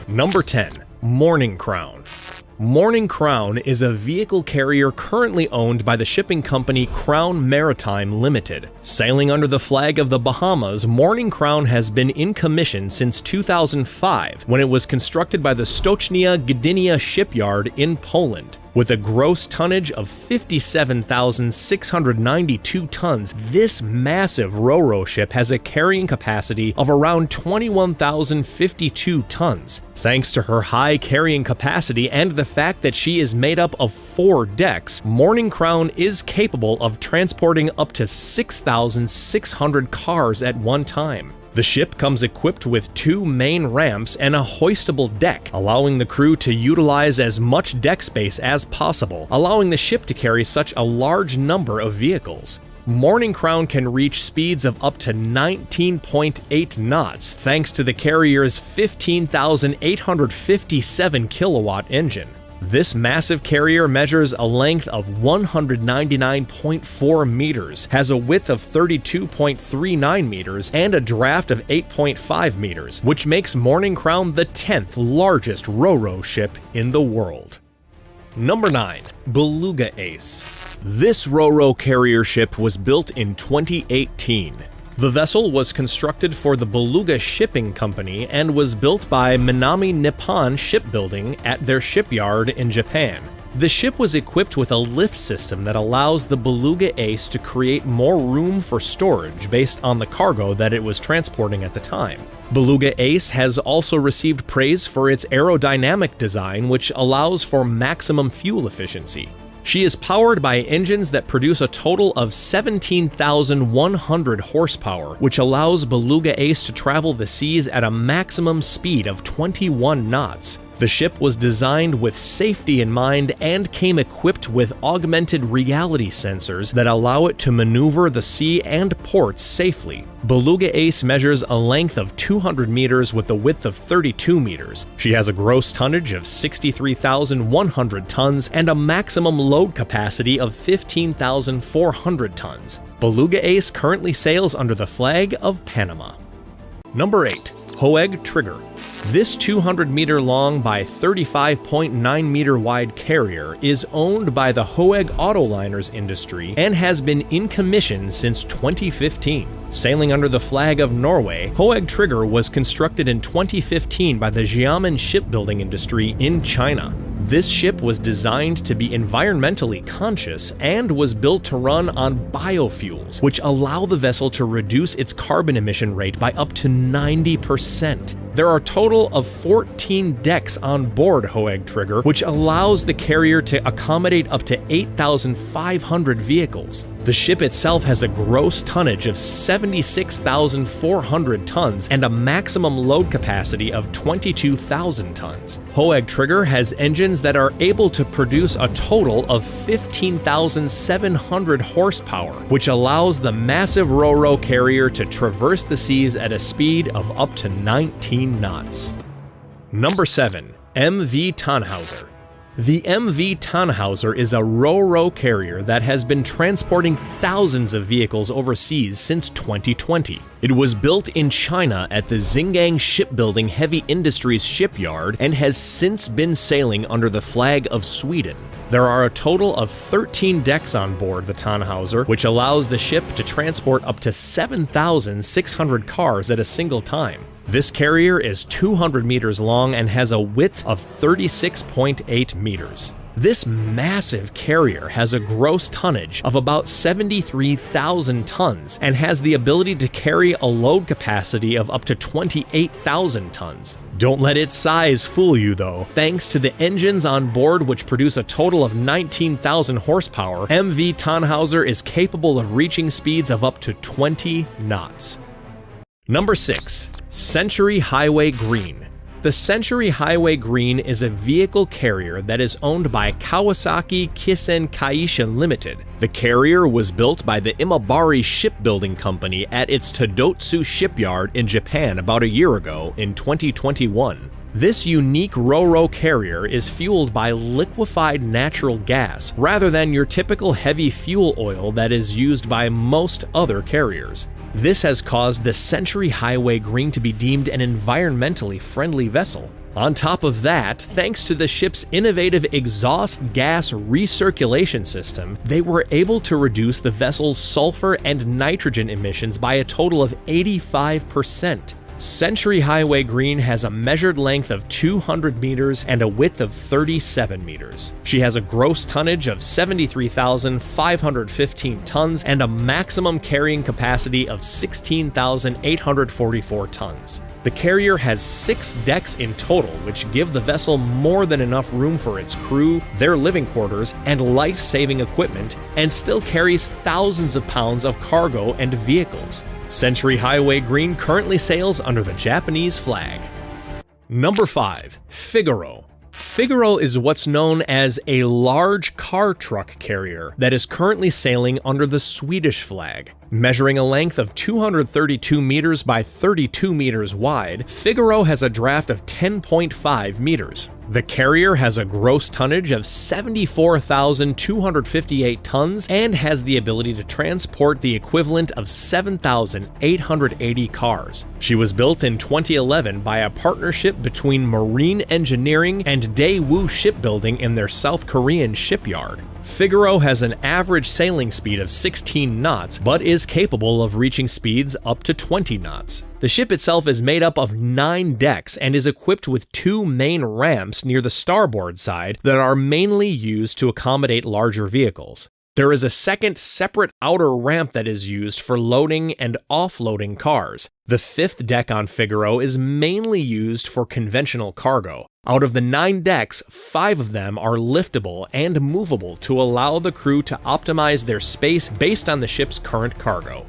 Number 10. Morning Crown. Morning Crown is a vehicle carrier currently owned by the shipping company Crown Maritime Limited. Sailing under the flag of the Bahamas, Morning Crown has been in commission since 2005, when it was constructed by the Stocznia Gdynia shipyard in Poland. With a gross tonnage of 57,692 tons, this massive ro-ro ship has a carrying capacity of around 21,052 tons. Thanks to her high carrying capacity and the fact that she is made up of 4 decks, Morning Crown is capable of transporting up to 6,600 cars at one time. The ship comes equipped with 2 main ramps and a hoistable deck, allowing the crew to utilize as much deck space as possible, allowing the ship to carry such a large number of vehicles. Morning Crown can reach speeds of up to 19.8 knots thanks to the carrier's 15,857 kilowatt engine. This massive carrier measures a length of 199.4 meters, has a width of 32.39 meters, and a draft of 8.5 meters, which makes Morning Crown the 10th largest ro-ro ship in the world. Number 9. Beluga Ace. This ro-ro carrier ship was built in 2018. The vessel was constructed for the Beluga Shipping Company and was built by Minami Nippon Shipbuilding at their shipyard in Japan. The ship was equipped with a lift system that allows the Beluga Ace to create more room for storage based on the cargo that it was transporting at the time. Beluga Ace has also received praise for its aerodynamic design, which allows for maximum fuel efficiency. She is powered by engines that produce a total of 17,100 horsepower, which allows Beluga Ace to travel the seas at a maximum speed of 21 knots. The ship was designed with safety in mind and came equipped with augmented reality sensors that allow it to maneuver the sea and ports safely. Beluga Ace measures a length of 200 meters with a width of 32 meters. She has a gross tonnage of 63,100 tons and a maximum load capacity of 15,400 tons. Beluga Ace currently sails under the flag of Panama. Number 8. Hoeg Trigger. This 200-meter long by 35.9-meter wide carrier is owned by the Hoeg Autoliners industry and has been in commission since 2015. Sailing under the flag of Norway, Hoeg Trigger was constructed in 2015 by the Xiamen shipbuilding industry in China. This ship was designed to be environmentally conscious and was built to run on biofuels, which allow the vessel to reduce its carbon emission rate by up to 90%. There are a total of 14 decks on board Hoeg Trigger, which allows the carrier to accommodate up to 8,500 vehicles. The ship itself has a gross tonnage of 76,400 tons and a maximum load capacity of 22,000 tons. Hoeg Trigger has engines that are able to produce a total of 15,700 horsepower, which allows the massive ro-ro carrier to traverse the seas at a speed of up to 19 knots. Number 7. MV Tannhauser. The MV Tannhauser is a ro-ro carrier that has been transporting thousands of vehicles overseas since 2020. It was built in China at the Xingang Shipbuilding Heavy Industries shipyard and has since been sailing under the flag of Sweden. There are a total of 13 decks on board the Tannhauser, which allows the ship to transport up to 7,600 cars at a single time. This carrier is 200 meters long and has a width of 36.8 meters. This massive carrier has a gross tonnage of about 73,000 tons and has the ability to carry a load capacity of up to 28,000 tons. Don't let its size fool you though. Thanks to the engines on board, which produce a total of 19,000 horsepower, MV Tannhauser is capable of reaching speeds of up to 20 knots. Number 6. Century Highway Green. The Century Highway Green is a vehicle carrier that is owned by Kawasaki Kisen Kaisha Limited. The carrier was built by the Imabari Shipbuilding Company at its Todotsu shipyard in Japan about a year ago in 2021. This unique ro-ro carrier is fueled by liquefied natural gas rather than your typical heavy fuel oil that is used by most other carriers. This has caused the Century Highway Green to be deemed an environmentally friendly vessel. On top of that, thanks to the ship's innovative exhaust gas recirculation system, they were able to reduce the vessel's sulfur and nitrogen emissions by a total of 85%. Century Highway Green has a measured length of 200 meters and a width of 37 meters. She has a gross tonnage of 73,515 tons and a maximum carrying capacity of 16,844 tons. The carrier has 6 decks in total, which give the vessel more than enough room for its crew, their living quarters, and life-saving equipment, and still carries thousands of pounds of cargo and vehicles. Century Highway Green currently sails under the Japanese flag. Number 5. Figaro. Figaro is what's known as a large car truck carrier that is currently sailing under the Swedish flag. Measuring a length of 232 meters by 32 meters wide, Figaro has a draft of 10.5 meters. The carrier has a gross tonnage of 74,258 tons and has the ability to transport the equivalent of 7,880 cars. She was built in 2011 by a partnership between Marine Engineering and Daewoo Shipbuilding in their South Korean shipyard. Figaro has an average sailing speed of 16 knots, but is capable of reaching speeds up to 20 knots. The ship itself is made up of 9 decks and is equipped with 2 main ramps near the starboard side that are mainly used to accommodate larger vehicles. There is a second separate outer ramp that is used for loading and offloading cars. The 5th deck on Figaro is mainly used for conventional cargo. Out of the 9 decks, 5 of them are liftable and movable to allow the crew to optimize their space based on the ship's current cargo.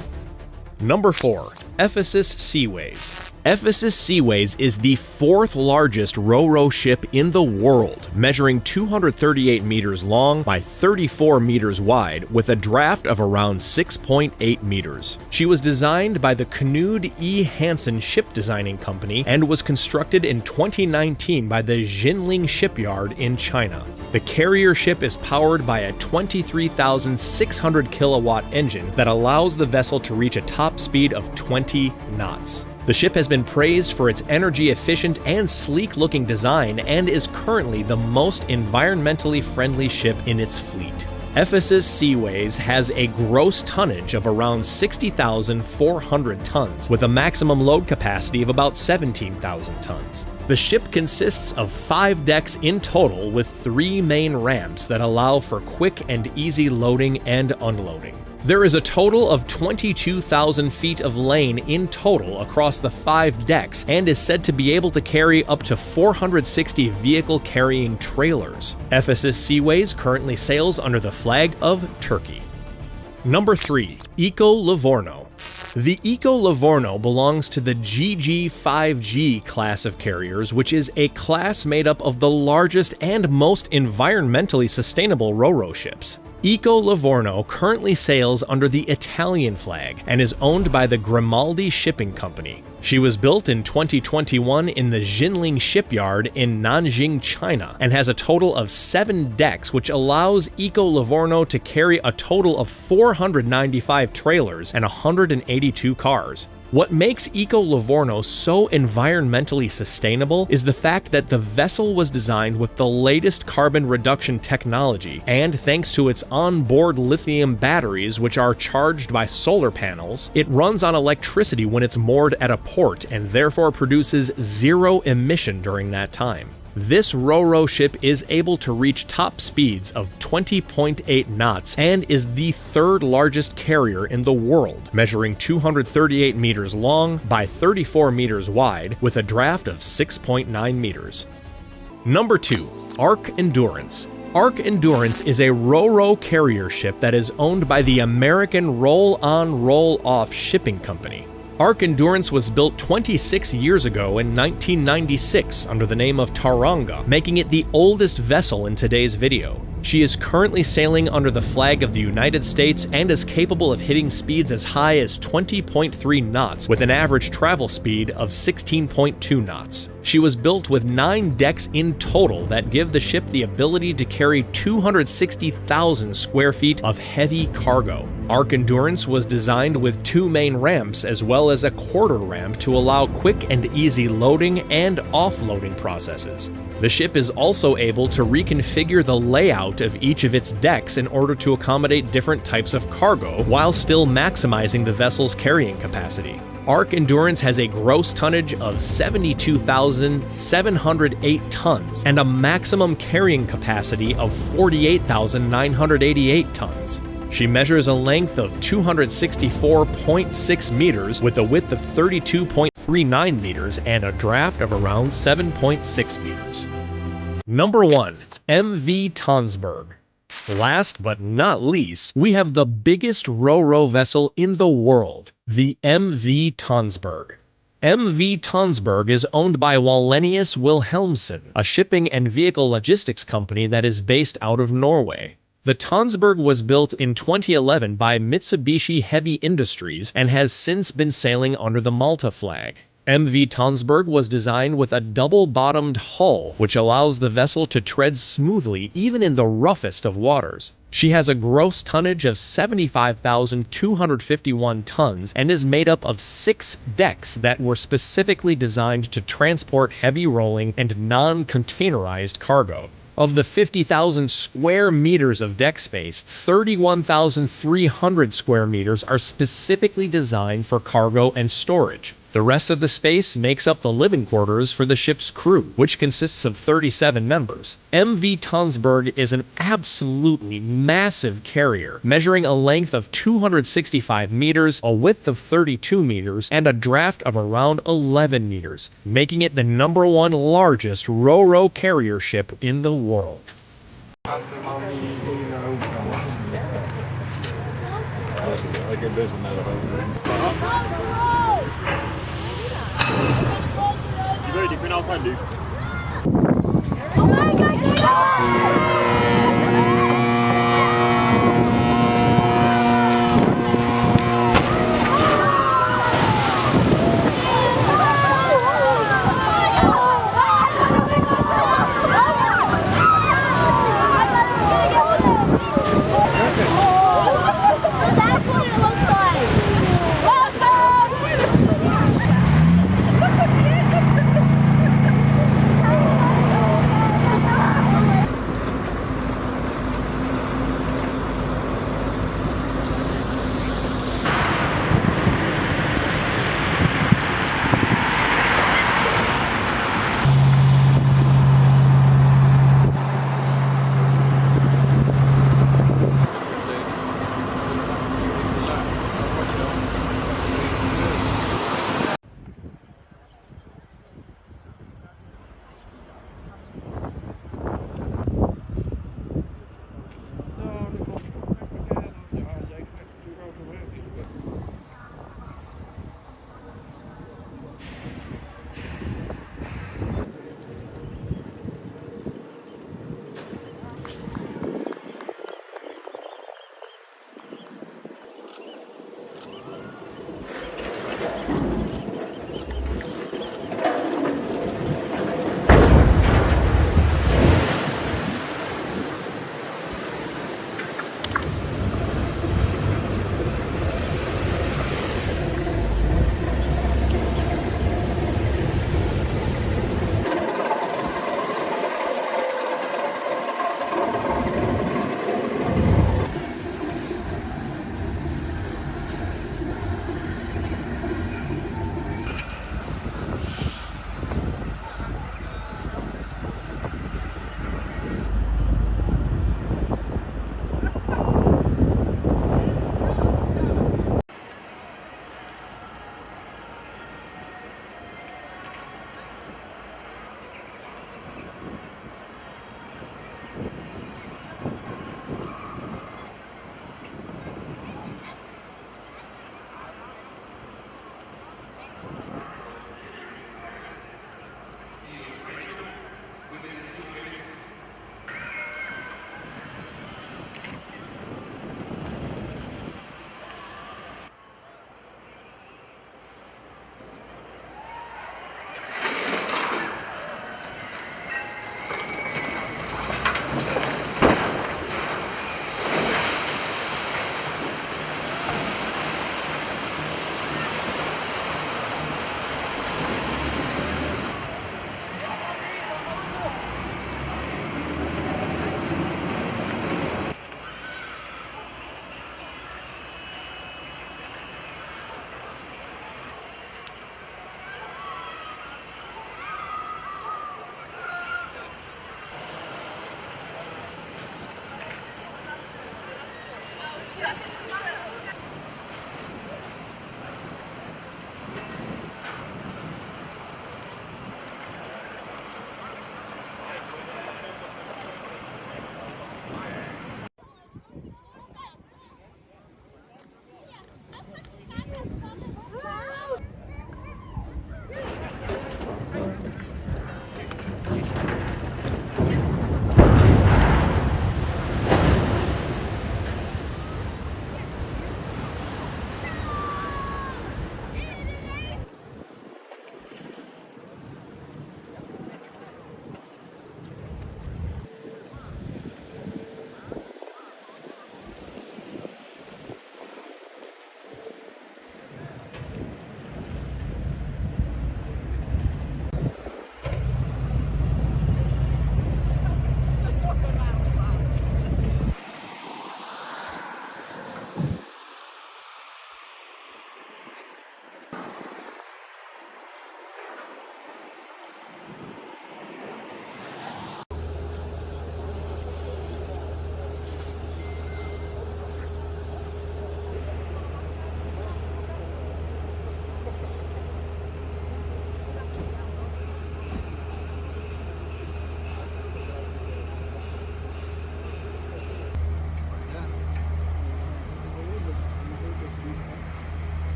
Number 4. Ephesus Seaways. Ephesus Seaways is the 4th largest ro-ro ship in the world, measuring 238 meters long by 34 meters wide with a draft of around 6.8 meters. She was designed by the Knud E. Hansen Ship Designing Company and was constructed in 2019 by the Jinling Shipyard in China. The carrier ship is powered by a 23,600 kilowatt engine that allows the vessel to reach a top speed of 20 knots. The ship has been praised for its energy-efficient and sleek-looking design and is currently the most environmentally friendly ship in its fleet. Ephesus Seaways has a gross tonnage of around 60,400 tons, with a maximum load capacity of about 17,000 tons. The ship consists of 5 decks in total with 3 main ramps that allow for quick and easy loading and unloading. There is a total of 22,000 feet of lane in total across the 5 decks and is said to be able to carry up to 460 vehicle-carrying trailers. Ephesus Seaways currently sails under the flag of Turkey. Number 3. Eco Livorno. The Eco Livorno belongs to the GG5G class of carriers, which is a class made up of the largest and most environmentally sustainable ro-ro ships. Eco Livorno currently sails under the Italian flag and is owned by the Grimaldi Shipping Company. She was built in 2021 in the Jinling Shipyard in Nanjing, China, and has a total of 7 decks, which allows Eco Livorno to carry a total of 495 trailers and 182 cars. What makes Eco Livorno so environmentally sustainable is the fact that the vessel was designed with the latest carbon reduction technology, and thanks to its onboard lithium batteries, which are charged by solar panels, it runs on electricity when it's moored at a port and therefore produces 0 emission during that time. This ro-ro ship is able to reach top speeds of 20.8 knots and is the 3rd largest carrier in the world, measuring 238 meters long by 34 meters wide with a draft of 6.9 meters. Number 2. Ark Endurance. Ark Endurance is a ro-ro carrier ship that is owned by the American Roll-On Roll-Off Shipping Company. Ark Endurance was built 26 years ago in 1996 under the name of Taranga, making it the oldest vessel in today's video. She is currently sailing under the flag of the United States and is capable of hitting speeds as high as 20.3 knots with an average travel speed of 16.2 knots. She was built with 9 decks in total that give the ship the ability to carry 260,000 square feet of heavy cargo. Ark Endurance was designed with 2 main ramps as well as a quarter ramp to allow quick and easy loading and offloading processes. The ship is also able to reconfigure the layout of each of its decks in order to accommodate different types of cargo while still maximizing the vessel's carrying capacity. Ark Endurance has a gross tonnage of 72,708 tons and a maximum carrying capacity of 48,988 tons. She measures a length of 264.6 meters with a width of 32.39 meters and a draft of around 7.6 meters. Number 1. MV Tonsberg. Last but not least, we have the biggest ro-ro vessel in the world, the MV Tonsberg. MV Tonsberg is owned by Wallenius Wilhelmsen, a shipping and vehicle logistics company that is based out of Norway. The Tonsberg was built in 2011 by Mitsubishi Heavy Industries and has since been sailing under the Malta flag. MV Tonsberg was designed with a double-bottomed hull, which allows the vessel to tread smoothly even in the roughest of waters. She has a gross tonnage of 75,251 tons and is made up of 6 decks that were specifically designed to transport heavy rolling and non-containerized cargo. Of the 50,000 square meters of deck space, 31,300 square meters are specifically designed for cargo and storage. The rest of the space makes up the living quarters for the ship's crew, which consists of 37 members. MV Tonsberg is an absolutely massive carrier, measuring a length of 265 meters, a width of 32 meters, and a draft of around 11 meters, making it the #1 largest ro-ro carrier ship in the world. Die kunnen altijd nu.